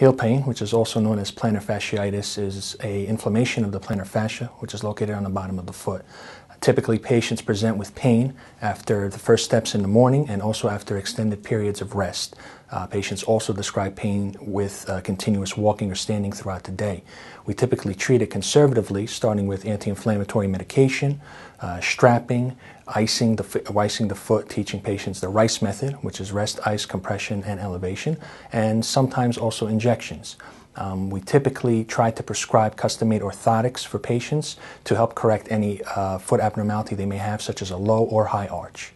Heel pain, which is also known as plantar fasciitis, is an inflammation of the plantar fascia, which is located on the bottom of the foot. Typically, patients present with pain after the first steps in the morning and also after extended periods of rest. Patients also describe pain with continuous walking or standing throughout the day. We typically treat it conservatively, starting with anti-inflammatory medication, strapping, icing the foot, teaching patients the RICE method, which is rest, ice, compression, and elevation, and sometimes also injections. We typically try to prescribe custom-made orthotics for patients to help correct any foot abnormality they may have, such as a low or high arch.